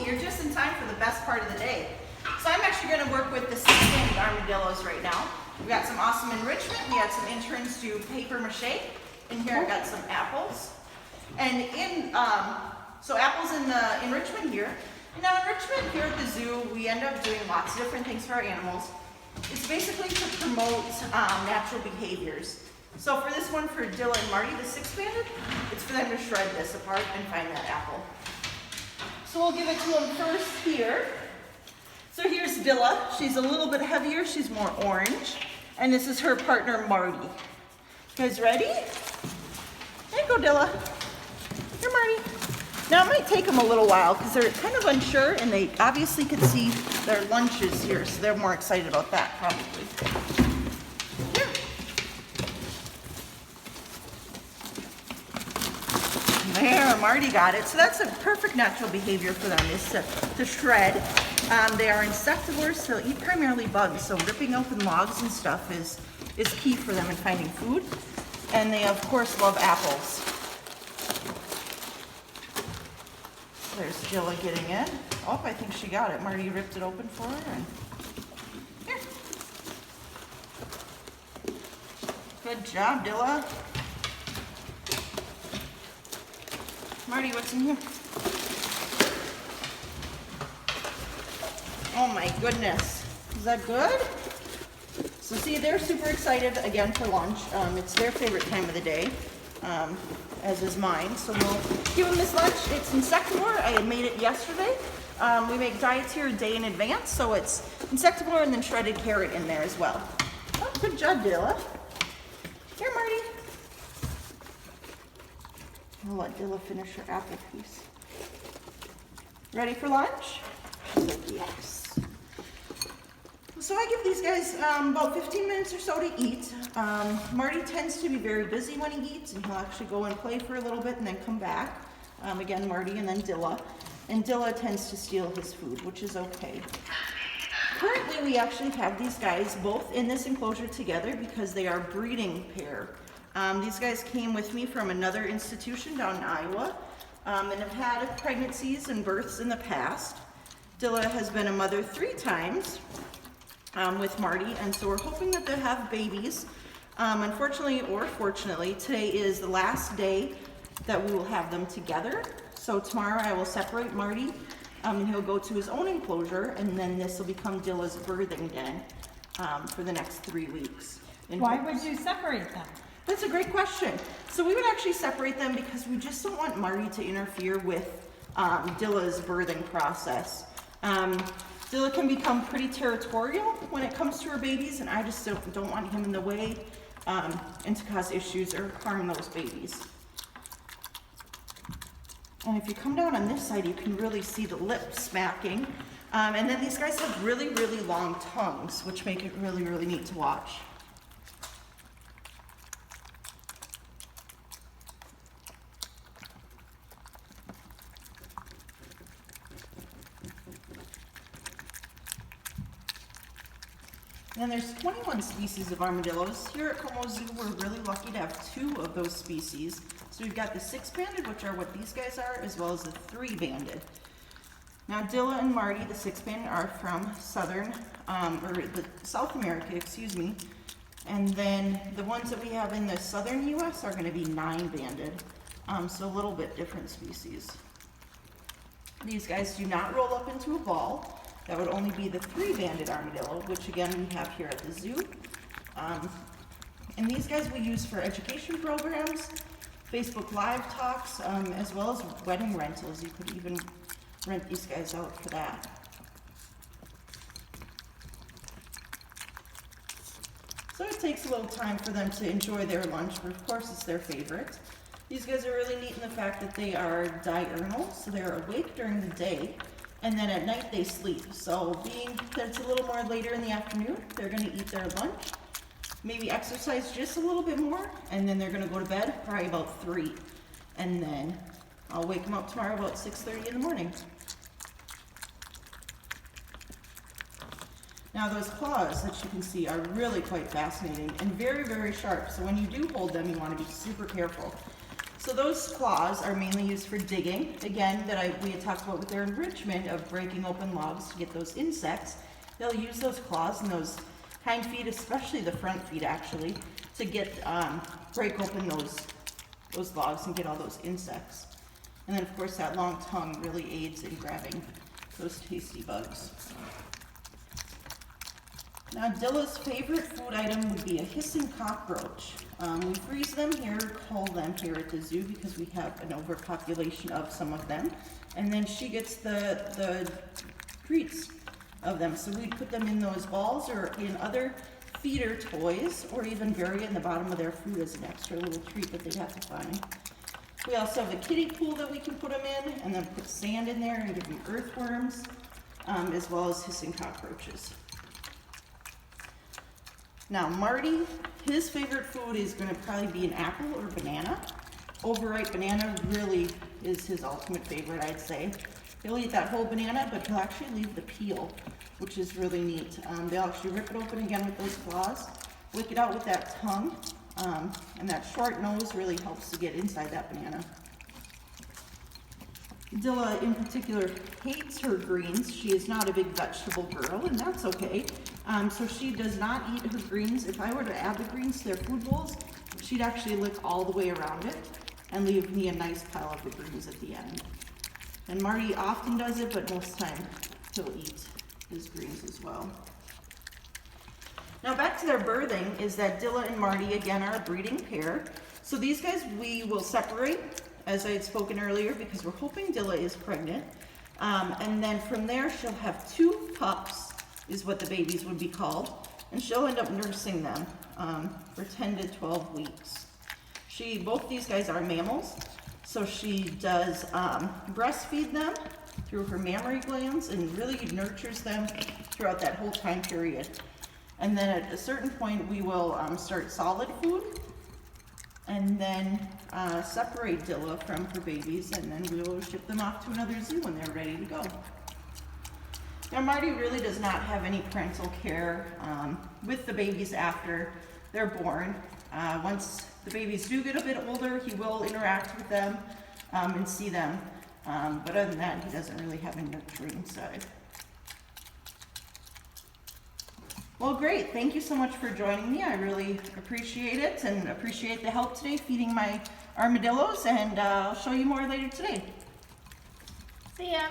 you're just in time for the best part of the day. So I'm actually going to work with the 6-banded armadillos right now. We got some awesome enrichment. We had some interns do paper mache. In here I got some apples. And so apples in the enrichment here. And now enrichment here at the zoo, we end up doing lots of different things for our animals. It's basically to promote natural behaviors. So for this one for Dilla and Marty, the 6-banded, it's for them to shred this apart and find that apple. So we'll give it to them first here. So here's Dilla. She's a little bit heavier. She's more orange. And this is her partner, Marty. You guys ready? There you go, Dilla. Here, Marty. Now it might take them a little while because they're kind of unsure and they obviously can see their lunches here, so they're more excited about that probably. Here. There, Marty got it. So that's a perfect natural behavior for them, is to shred. They are insectivores, so they'll eat primarily bugs. So ripping open logs and stuff is key for them in finding food. And they, of course, love apples. There's Dilla getting in. Oh, I think she got it. Marty ripped it open for her. And here. Good job, Dilla. Marty, what's in here? Oh my goodness. Is that good? So see, they're super excited again for lunch. It's their favorite time of the day, as is mine. So we'll give them this lunch. It's insectivore. I had made it yesterday. We make diets here a day in advance, so it's insectivore and then shredded carrot in there as well. Oh, good job, Dilla. Here, Marty. I'll let Dilla finish her apple piece. Ready for lunch? She's like, yes. So I give these guys about 15 minutes or so to eat. Marty tends to be very busy when he eats, and he'll actually go and play for a little bit and then come back. Again, Marty and then Dilla. And Dilla tends to steal his food, which is okay. Currently, we actually have these guys both in this enclosure together because they are breeding pair. These guys came with me from another institution down in Iowa and have had pregnancies and births in the past. Dilla has been a mother 3 times. With Marty, and so we're hoping that they'll have babies. Unfortunately or fortunately, today is the last day that we will have them together. So tomorrow I will separate Marty and he'll go to his own enclosure, and then this will become Dilla's birthing den for the next 3 weeks. Why would you separate them? That's a great question. So we would actually separate them because we just don't want Marty to interfere with Dilla's birthing process. Dilla can become pretty territorial when it comes to her babies, and I just don't want him in the way and to cause issues or harm those babies. And if you come down on this side, you can really see the lip smacking. And then these guys have really, really long tongues, which make it really, really neat to watch. And there's 21 species of armadillos. Here at Como Zoo, we're really lucky to have 2 of those species. So we've got the 6-banded, which are what these guys are, as well as the 3-banded. Now Dilla and Marty, the 6-banded, are from South America, excuse me. And then the ones that we have in the southern US are gonna be 9-banded. So a little bit different species. These guys do not roll up into a ball. That would only be the 3-banded armadillo, which again we have here at the zoo. And these guys we use for education programs, Facebook Live talks, as well as wedding rentals. You could even rent these guys out for that. So it takes a little time for them to enjoy their lunch, but of course it's their favorite. These guys are really neat in the fact that they are diurnal, so they're awake during the day. And then at night they sleep. So being that it's a little more later in the afternoon, they're gonna eat their lunch, maybe exercise just a little bit more, and then they're gonna go to bed probably about 3. And then I'll wake them up tomorrow about 6:30 in the morning. Now those claws that you can see are really quite fascinating and very, very sharp. So when you do hold them, you wanna be super careful. So those claws are mainly used for digging. Again, we had talked about with their enrichment of breaking open logs to get those insects. They'll use those claws and those hind feet, especially the front feet actually, to break open those logs and get all those insects. And then of course that long tongue really aids in grabbing those tasty bugs. Now Dilla's favorite food item would be a hissing cockroach. We freeze them here, cull them here at the zoo because we have an overpopulation of some of them. And then she gets the treats of them. So we put them in those balls or in other feeder toys, or even bury it in the bottom of their food as an extra little treat that they'd have to find. We also have a kiddie pool that we can put them in, and then put sand in there and give them earthworms, as well as hissing cockroaches. Now Marty, his favorite food is going to probably be an apple or banana. Overripe banana really is his ultimate favorite, I'd say. He'll eat that whole banana, but he'll actually leave the peel, which is really neat. They'll actually rip it open again with those claws, lick it out with that tongue, and that short nose really helps to get inside that banana. Dilla in particular hates her greens. She is not a big vegetable girl, and that's okay. So she does not eat her greens. If I were to add the greens to their food bowls, she'd actually lick all the way around it and leave me a nice pile of the greens at the end. And Marty often does it, but most of the time he'll eat his greens as well. Now back to their birthing is that Dilla and Marty again are a breeding pair. So these guys we will separate, as I had spoken earlier, because we're hoping Dilla is pregnant. And then from there she'll have 2 pups, is what the babies would be called, and she'll end up nursing them for 10 to 12 weeks. Both these guys are mammals, so she does breastfeed them through her mammary glands and really nurtures them throughout that whole time period. And then at a certain point we will start solid food and then separate Dilla from her babies, and then we will ship them off to another zoo when they're ready to go. Now Marty really does not have any parental care with the babies after they're born. Once the babies do get a bit older, he will interact with them and see them. But other than that, he doesn't really have a nurturing side. Well, great. Thank you so much for joining me. I really appreciate it and appreciate the help today feeding my armadillos, and I'll show you more later today. See ya.